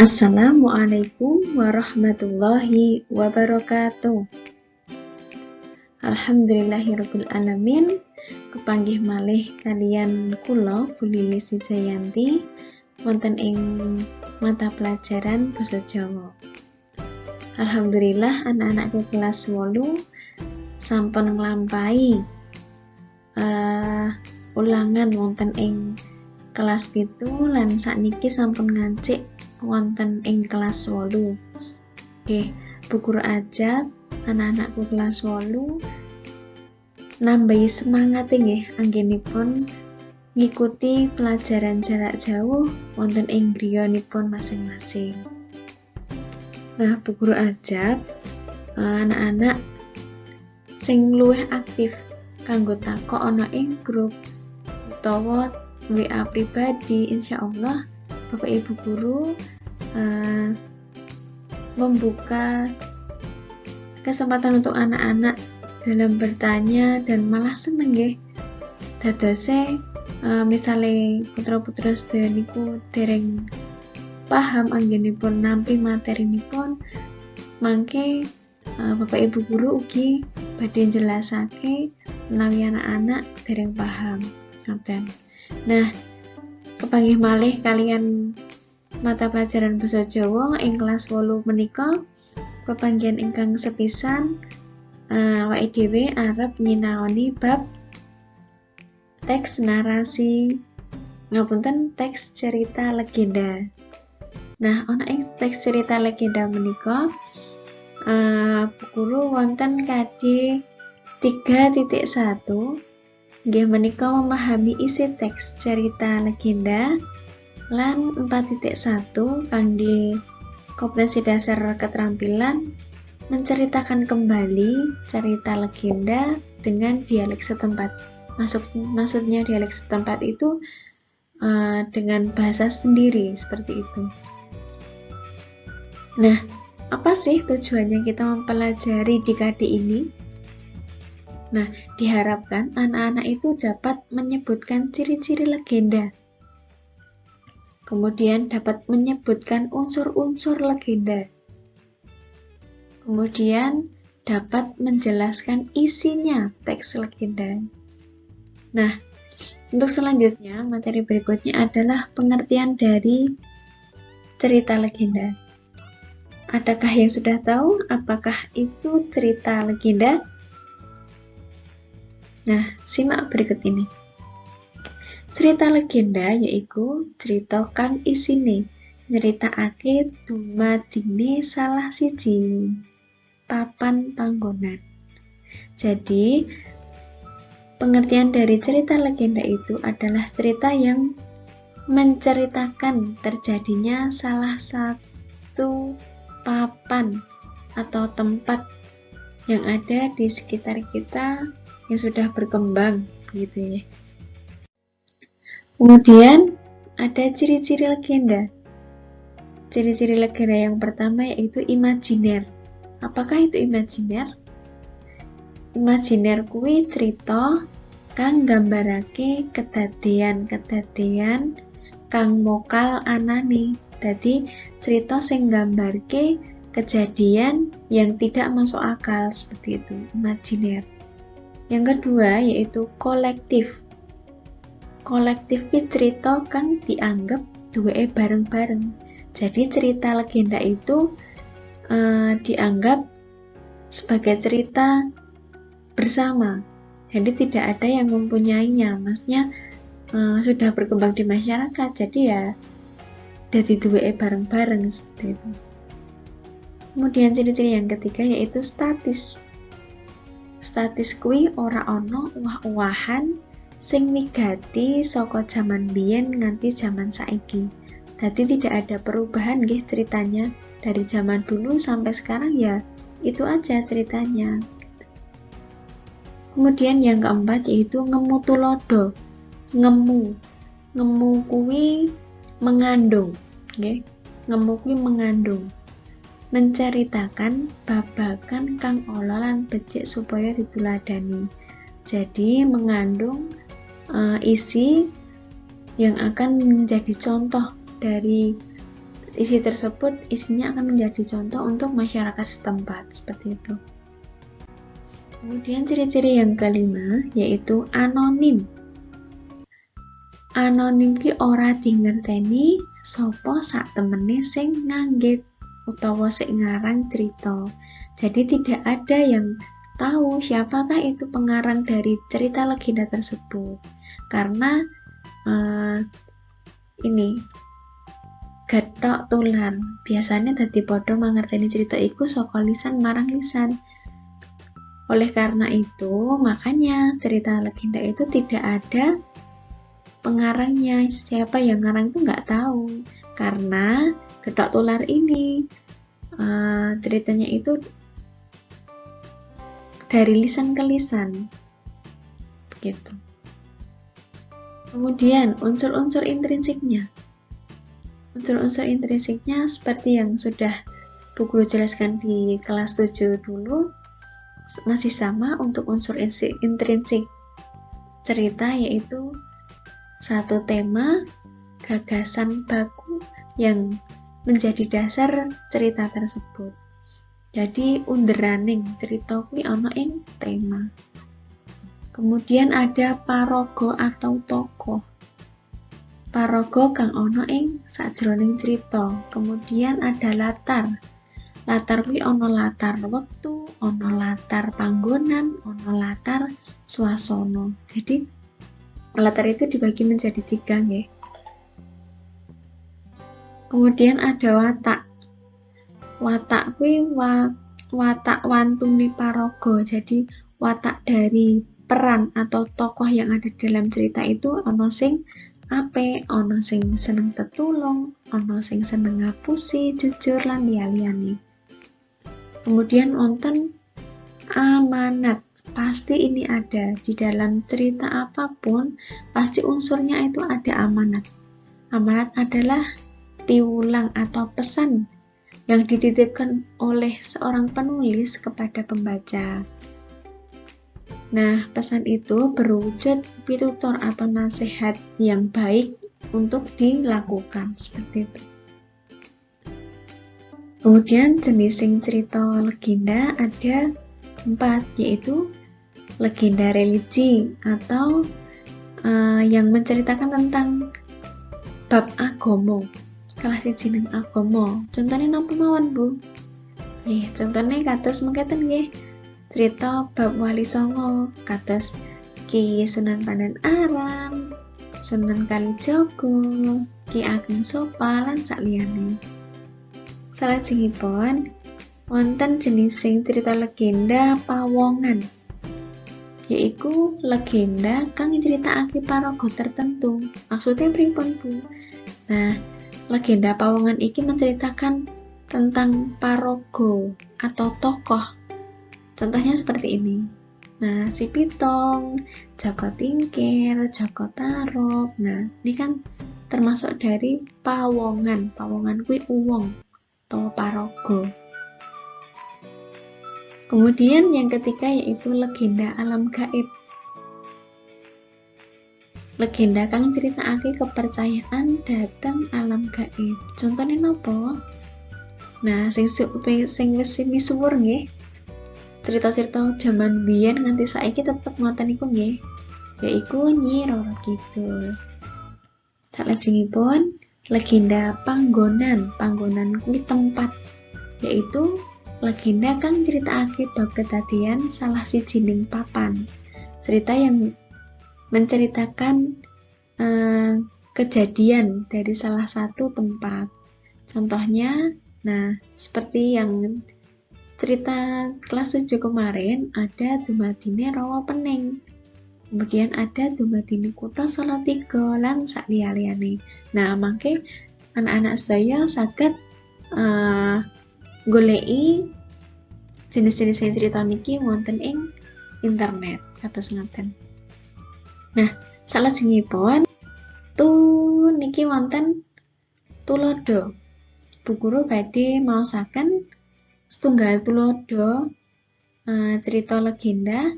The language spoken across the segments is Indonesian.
Assalamualaikum warahmatullahi wabarakatuh. Alhamdulillahirabbil alamin. Kepanggih malih kalian kula Bu Lilis Wijayanti wonten ing mata pelajaran basa Jawa. Alhamdulillah anak-anakku kelas 8 sampun nglampahi ulangan wonten ing kelas 7 lan sakniki sampun ngancik wonten ing kelas 8. Oke, Bu Guru Ajab anak-anakku kelas 8 nambahi semangat nggih anggenipun ngikuti pelajaran jarak jauh wonten ing griyanipun masing-masing. Nah, Bu Guru Ajab anak-anak sing luwih aktif kanggo takok ana ing grup utawa WA pribadi, insyaallah Bapak Ibu Guru membuka kesempatan untuk anak-anak dalam bertanya dan malah seneng nggih. Dadose misale putra-putra sedaya niku dereng paham anggenipun nampi materinipun, mangke Bapak Ibu Guru ugi badhe jelasake menawi anak-anak dereng paham. Ngoten. Nah, kepanggih malih kalian mata pelajaran basa Jawa ing kelas 8 menika pepanggihan ingkang sepisan awake dhewe arep nyinaoni bab teks narasi teks cerita legenda. Nah, ana ing teks cerita legenda menika Bu Guru wonten KD 3.1 nggih menika memahami isi teks cerita legenda lan 4.1 kangge kompetensi dasar keterampilan menceritakan kembali cerita legenda dengan dialek setempat. Maksudnya dialek setempat itu dengan bahasa sendiri seperti itu. Nah, apa sih tujuannya kita mempelajari di KD ini? Nah, diharapkan anak-anak itu dapat menyebutkan ciri-ciri legenda. Kemudian dapat menyebutkan unsur-unsur legenda. Kemudian dapat menjelaskan isinya teks legenda. Nah, untuk selanjutnya, materi berikutnya adalah pengertian dari cerita legenda. Adakah yang sudah tahu apakah itu cerita legenda? Nah, simak berikut ini. Cerita legenda yaiku cerita kang isine nyeritakake dumadine salah siji papan panggonan. Jadi, pengertian dari cerita legenda itu adalah cerita yang menceritakan terjadinya salah satu papan atau tempat yang ada di sekitar kita yang sudah berkembang gitu ya. Kemudian ada ciri-ciri legenda. Ciri-ciri legenda yang pertama yaitu imajiner. Apakah itu imajiner? Imajiner kuwi cerita kang nggambarake kedadean-kedadean kang mokal anane. Dadi cerita sing nggambarke kejadian yang tidak masuk akal seperti itu, imajiner. Yang kedua yaitu kolektif. Kolektif ki cerita kang dianggap duweke bareng-bareng. Jadi cerita legenda itu dianggap sebagai cerita bersama. Jadi tidak ada yang mempunyainya. Maksudnya sudah berkembang di masyarakat. Jadi ya jadi duweke bareng-bareng seperti itu. Kemudian ciri-ciri yang ketiga yaitu statis. Statis kuwi ora ana uwah-uwahan sing migati saka jaman biyen nganti jaman saiki. Dadi tidak ada perubahan nggih ceritanya dari zaman dulu sampai sekarang ya itu aja ceritanya. Kemudian yang keempat yaitu ngemu tulodo. Ngemu kuwi mengandung, nggih. Ngemu kuwi mengandung. Menceritakan babagan kang ala lan becik supaya dituladani. Jadi mengandung isi yang akan menjadi contoh dari isi tersebut isinya akan menjadi contoh untuk masyarakat setempat, seperti itu. Kemudian ciri-ciri yang kelima yaitu anonim. Anonim ki ora dingerteni sapa sak temene sing nganggit utawa sing ngarang cerita. Jadi tidak ada yang tahu siapakah itu pengarang dari cerita legenda tersebut. Karena ini gethok tular. Biasanya dadi padha mangerteni cerita iku saka lisan marang lisan. Oleh karena itu, makanya cerita legenda itu tidak ada pengarangnya. Siapa yang ngarang itu nggak tahu. Karena gethok tular ini ceritanya itu dari lisan ke lisan. Begitu. Kemudian unsur-unsur intrinsiknya. Unsur-unsur intrinsiknya seperti yang sudah Bu Guru jelaskan di kelas 7 dulu, masih sama untuk unsur intrinsik cerita, yaitu satu tema, gagasan baku yang menjadi dasar cerita tersebut. Jadi underaning cerita kuwi ana ing tema. Kemudian ada paraga atau tokoh. Paraga kang ana ing sajroning cerita. Kemudian ada latar. Latar kuwi ana latar wektu, ana latar panggonan, ana latar swasana. Jadi latar itu dibagi menjadi 3 nggih. Kemudian ada watak. Watak kuwi watak wantune paraga. Jadi watak dari peran atau tokoh yang ada dalam cerita itu ana sing apik, ana sing seneng tetulung, ana sing seneng ngapusi, jujur lan liya-liyane. Kemudian wonten amanat. Pasti ini ada di dalam cerita apapun, pasti unsurnya itu ada amanat. Amanat adalah piwulang atau pesan yang dititipkan oleh seorang penulis kepada pembaca. Nah, pesan itu berwujud pitutur atau nasihat yang baik untuk dilakukan, seperti itu. Kemudian jenis cerita legenda ada 4, yaitu legenda religi atau yang menceritakan tentang bab agama, salah siji ning agama. Contohnya napa mawon, Bu? Contohnya kados mengkaten nggih. Cerita bab Wali Songo kados Ki Sunan Pandan-aran, Sunan Kalijaga, Ki Ageng Sopa lan saliyane. Salajengipun wonten jenis cerita legenda pawongan, yaiku legenda kang nyeritakake paraga tertentu. Maksudnya pripun, Bu? Nah, legenda pawongan iki menceritakan tentang paraga atau tokoh. Contohnya seperti ini. Nah, si Pitong, Joko Tingkir, Joko Tarub. Nah, ini kan termasuk dari pawongan. Pawongan kuwi uwong atau paraga. Kemudian yang ketiga yaitu legenda alam gaib. Legenda kang critakake kepercayaan dhateng alam gaib. Contohnya napa? Nah, sing wis misuwur nggih. Cerita-cerita zaman biyen nganti saiki tetep ngoten iku nggih. Yaiku Nyi Roro Kidul. Salajengipun legenda panggonan. Panggonan kuwi tempat, yaitu legenda kang critakake bab kedadian salah sijining papan. Cerita yang menceritakan kejadian dari salah satu tempat. Contohnya, nah seperti yang cerita kelas 7 kemarin, ada dumadine Rawa Pening. Kemudian ada dumadine Kutha Salatiga lan sakliya-liyane. Nah, mangke anak-anak sedaya saged goleki jenis-jenis cerita niki wonten ing internet kados ngaten. Nah, salajengipun niki wonten tulodo. Bu Guru badhe maosaken setunggal tulodo cerita legenda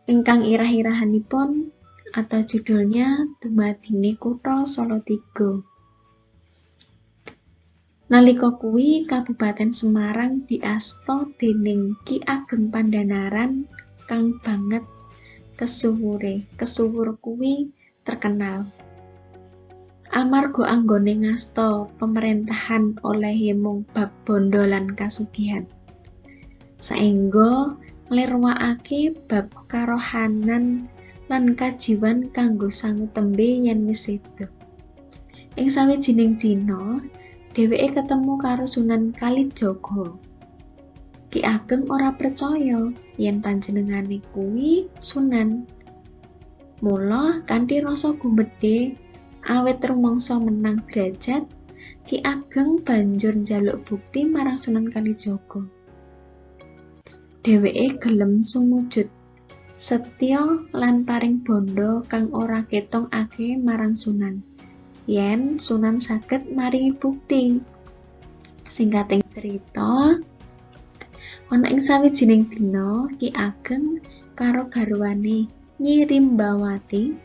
ingkang irah-irahanipun atau judulnya Dumadine Kutha Salatiga. Nalika kuwi Kabupaten Semarang diasta dening Ki Ageng Pandhanaran kang banget kesuwure. Kesuwur kuwi terkenal amarga anggone ngasta pemerintahan olehe mung bab bondo lan kasugihan. Saengga nglirwakake bab karohanan lan kajiwan kanggo sangu tembe yen wis sedo. Ing sawijining dina, dheweke ketemu karo Sunan Kalijaga. Ki Ageng ora percaya yen panjenengane kuwi Sunan. Mula kanthi rasa gumbedhe awit rumangsa menang derajat, Ki Ageng banjur njaluk bukti marang Sunan Kalijaga. Dheweke gelem sumujud setya lan paring bondo kang ora ketong akeh marang Sunan. Yen Sunan saged maringi bukti. Singkating cerita, ana ing sawijining dina Ki Ageng karo garwane Nyi Rimbawati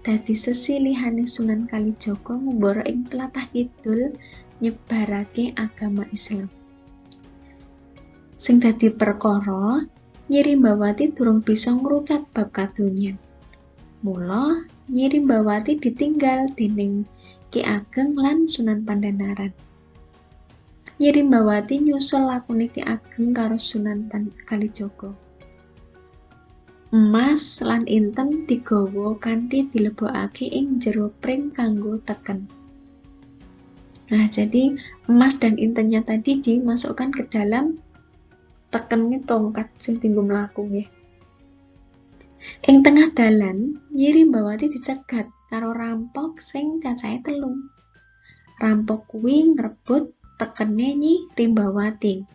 dadi sesilihane Sunan Kalijaga ngumbara ing tlatah kidul nyebarake agama Islam. Sing dadi perkara, Nyi Rimbawati durung bisa ngrucat bab kadonyan. Mula Nyi Rimbawati ditinggal dening Ki Ageng lan Sunan Pandhanaran. Nyi Rimbawati nyusul lakune Ki Ageng karo Sunan Kalijaga. Emas lan inten digawa kanthi dilebokake ing jero pring kanggo teken. Nah, jadi emas dan intennya tadi dimasukkan ke dalam teken tongkat sing tinggo mlaku nggih. Ing tengah dalan, Nyi Rimbawati dicegat karo rampok sing cacahe 3. Rampok kuwi ngrebut tekene Nyi Rimbawati.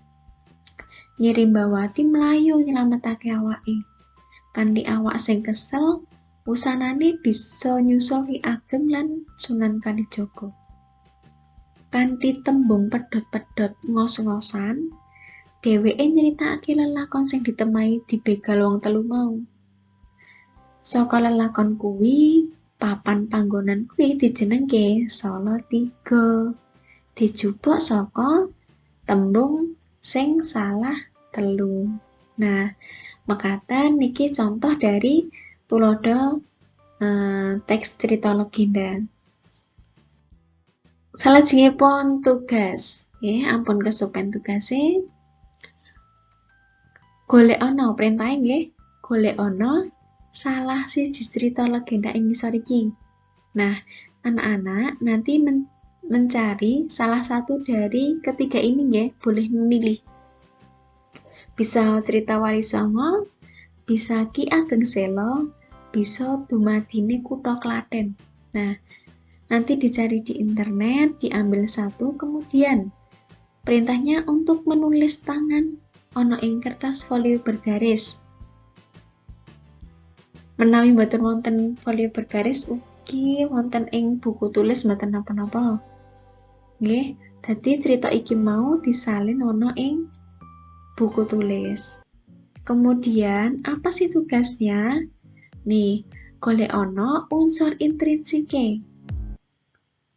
Nyi Rimbawati mlayu nyelametake awake. Kanthi awak sing kesel, wusanane bisa nyusul Ki Ageng lan Sunan Kalijaga. Kanthi tembung pedhot-pedhot ngos-ngosan, dheweke nyritakake lelakon sing ditemai dibegal wong 3 mau. Saka lelakon kuwi, papan panggonan kuwi dijenengke Salatiga. Dijupuk saka tembung sing salah 3. Nah, mekaten niki contoh dari tulodo teks cerita legenda. Salajengipun tugas, ampun kesupen tugase. Golek ana perintahe nggih, golek ana salah siji cerita legenda ing ngisor iki. Nah, anak-anak nanti mencari salah satu dari ketiga ini nggih, boleh memilih. Bisa cerita Wali Songo, bisa Ki Ageng Sela, bisa dumadine Kutha Klaten. Nah, nanti dicari di internet, diambil satu, kemudian perintahnya untuk menulis tangan ana ing kertas folio bergaris. Menawi mboten wonten folio bergaris ugi wonten ing buku tulis mboten napa-napa. Nggih, dadi cerita iki mau disalin ana ing buku tulis. Kemudian, apa sih tugasnya? Nih, golek ana unsur intrinsike.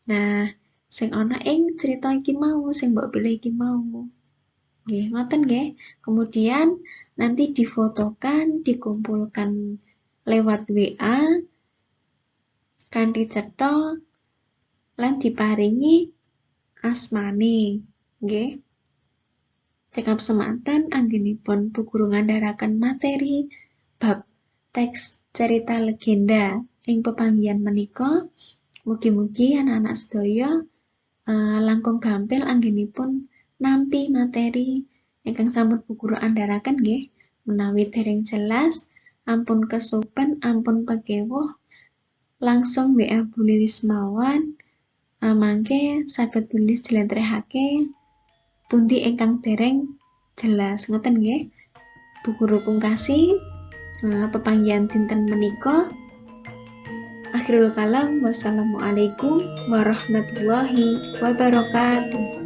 Nah, sing ana ing cerita iki mau, sing mbok pilih iki mau. Nggih, ngoten nggih. Kemudian nanti difotokan, dikumpulkan lewat WA, kanthi cetha lan diparingi asmane, nggih. Cekap semanten anggenipun Bu Guru ngandharaken materi bab teks cerita legenda ing pepanggihan menika. Mugi-mugi anak-anak sedaya langkung gampil anggenipun nampi materi ingkang sampun Bu Guru andharaken nggih. Menawi dereng jelas, ampun kesupen, ampun pekewuh, langsung WA Bu Lilis mawon. Mangke saged Bu Lilis dilentrehake pundi ingkang dereng jelas. Ngoten nggih. Bu Guru pungkasi pepanggihan dinten menika. Akhirul kalam, wassalamualaikum warahmatullahi wabarakatuh.